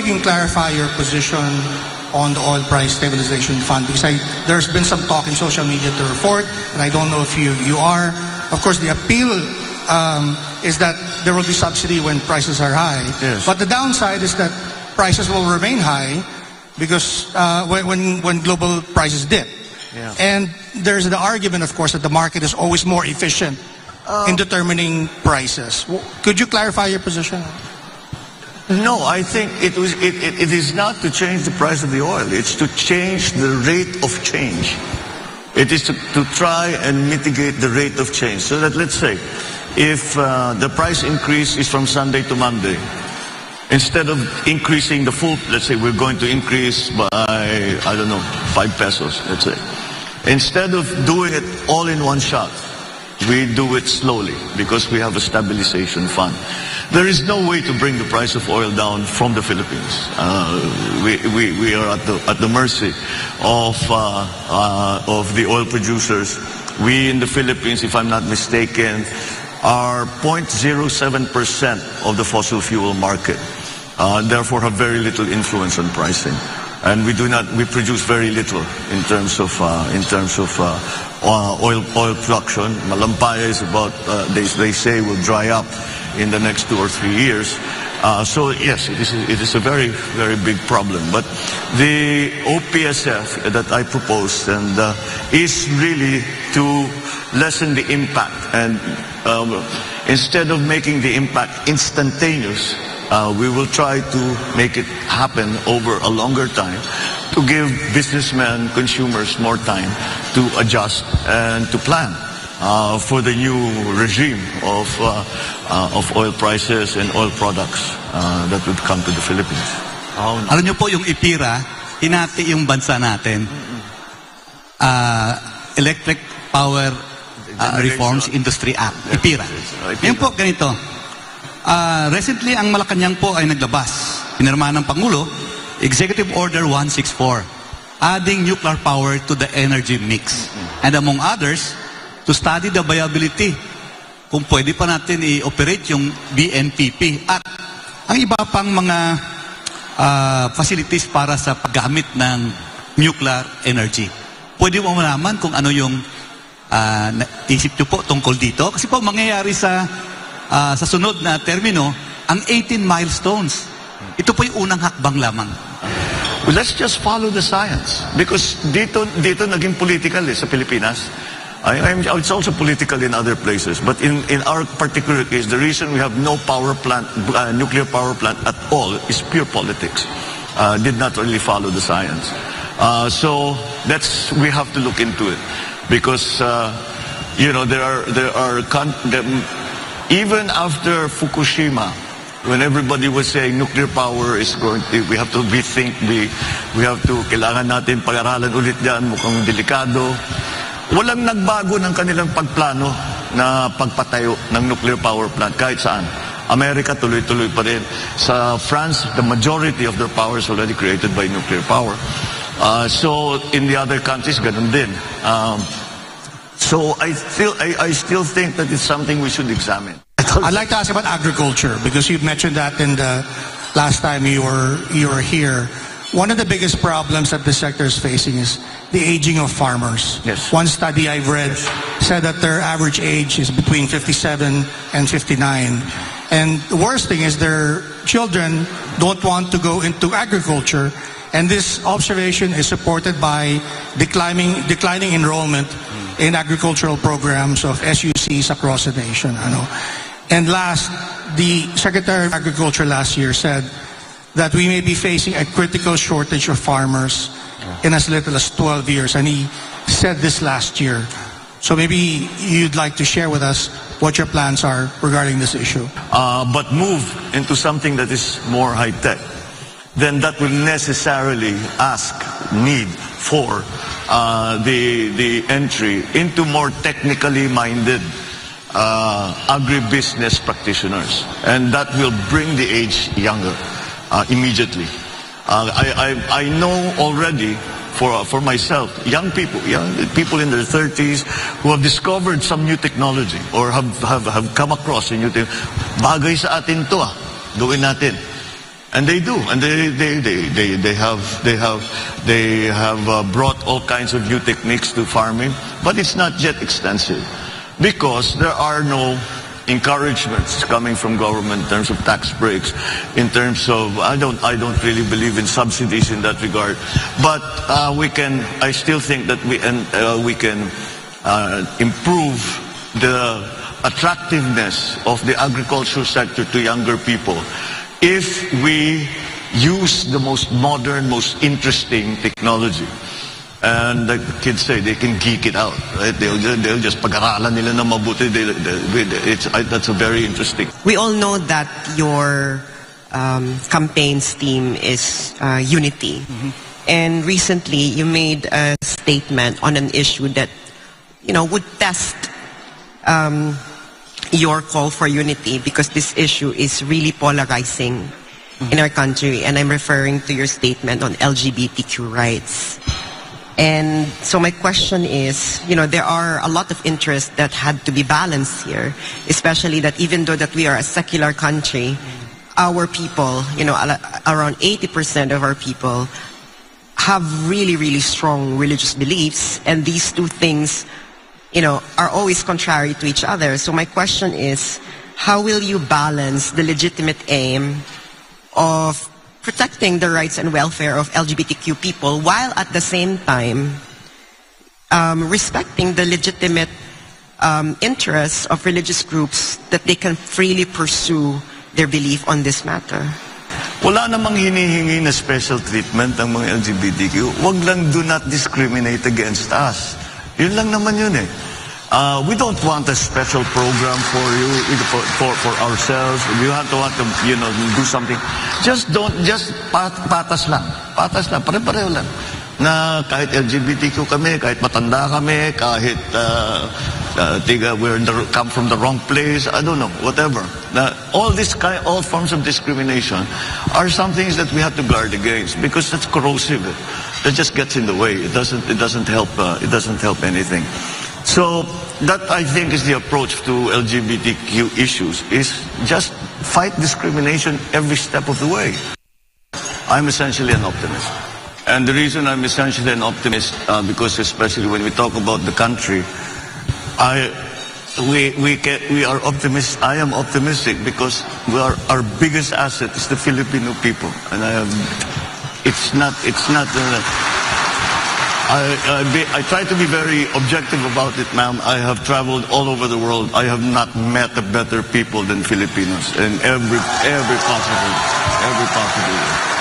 can clarify your position on the oil price stabilization fund? Because there's been some talk in social media to report, and I don't know if you are. Of course, the appeal is that there will be subsidy when prices are high. Yes. But the downside is that prices will remain high because when global prices dip. Yeah. And there's the argument, of course, that the market is always more efficient in determining prices. Could you clarify your position? No, I think it is not to change the price of the oil. It's to change the rate of change. It is to try and mitigate the rate of change. So that, let's say, if the price increase is from Sunday to Monday, instead of increasing the full, let's say we're going to increase by, I don't know, 5 pesos, let's say. Instead of doing it all in one shot, we do it slowly because we have a stabilization fund. There is no way to bring the price of oil down from the Philippines. We are at the mercy of the oil producers. We in the Philippines, if I'm not mistaken, are 0.07% of the fossil fuel market. Therefore, have very little influence on pricing. And we produce very little in terms of oil production. Malampaya is about, they say will dry up in the next 2 or 3 years. So yes, it is a very, very big problem. But the OPSF that I proposed is really to lessen the impact. And instead of making the impact instantaneous, we will try to make it happen over a longer time to give businessmen, consumers more time to adjust and to plan for the new regime of oil prices and oil products that would come to the Philippines. Alam niyo po, yung IPIRA, hinati yung bansa natin. Electric Power Reforms Industry Act, IPIRA. Yun po, ganito. Recently, ang Malacanang po ay naglabas. Pinirma ng Pangulo, Executive Order 164, adding nuclear power to the energy mix. And among others, to study the viability kung pwede pa natin i-operate yung BNPP at ang iba pang mga facilities para sa paggamit ng nuclear energy. Pwede mo malaman kung ano yung isip nyo po tungkol dito? Kasi po mangyayari sa sunod na termino, ang 18 milestones. Ito po yung unang hakbang lamang. Well, let's just follow the science. Because dito naging political sa Pilipinas. It's also political in other places. But in our particular case, the reason we have no power plant, nuclear power plant at all is pure politics. Did not really follow the science. So we have to look into it. Because, even after Fukushima, when everybody was saying nuclear power is going to, we have to rethink, we have to, kailangan natin pag-aralan ulit yan, mukhang delikado. Walang nagbago ng kanilang pagplano na pagpatayo ng nuclear power plant kahit saan. Amerika tuloy-tuloy pa rin. Sa France, the majority of their power is already created by nuclear power. So in the other countries, ganun din. So I still think that it's something we should examine. I'd like to ask about agriculture because you mentioned that in the last time you were here. One of the biggest problems that the sector is facing is the aging of farmers. Yes. One study I've read said that their average age is between 57 and 59. And the worst thing is their children don't want to go into agriculture. And this observation is supported by declining enrollment in agricultural programs of SUCs across the nation. And last, the Secretary of Agriculture last year said that we may be facing a critical shortage of farmers in as little as 12 years. And he said this last year. So maybe you'd like to share with us what your plans are regarding this issue. But move into something that is more high-tech. Then that will necessarily need for the entry into more technically minded agribusiness practitioners. And that will bring the age younger immediately. I know already for myself, young people in their 30s who have discovered some new technology or have come across a new thing. Bagay sa atin to, gawin natin. And they do, and they have brought all kinds of new techniques to farming, but it's not yet extensive because there are no encouragements coming from government in terms of tax breaks, in terms of I don't really believe in subsidies in that regard, but I still think that we can improve the attractiveness of the agricultural sector to younger people if we use the most modern, most interesting technology. And like the kids say, they can geek it out, right? They'll just pag-aralan nila na mabuti. That's a very interesting. We all know that your campaign's theme is unity. And recently you made a statement on an issue that, would test your call for unity, because this issue is really polarizing in our country. And I'm referring to your statement on LGBTQ rights. And so my question is, there are a lot of interests that had to be balanced here, especially that even though that we are a secular country, our people, around 80% of our people have really, really strong religious beliefs, and these two things, are always contrary to each other. So my question is, how will you balance the legitimate aim of protecting the rights and welfare of LGBTQ people while at the same time respecting the legitimate interests of religious groups that they can freely pursue their belief on this matter? Wala namang hinihingi na special treatment ang mga LGBTQ. Wag lang do not discriminate against us. Yun lang naman yun eh. We don't want a special program for you, for ourselves. We want to, do something. Just patas lang. Patas lang, pare-pareho lang. Na kahit LGBTQ kami, kahit matanda kami, kahit come from the wrong place, I don't know, whatever. All forms of discrimination are some things that we have to guard against because that's corrosive. That just gets in the way. It doesn't help. It doesn't help anything. So that, I think, is the approach to LGBTQ issues, is just fight discrimination every step of the way. I'm essentially an optimist. And the reason I'm essentially an optimist, because especially when we talk about the country, we are optimists. I am optimistic because our biggest asset is the Filipino people. And I try to be very objective about it, ma'am. I have traveled all over the world. I have not met a better people than Filipinos in every possible way.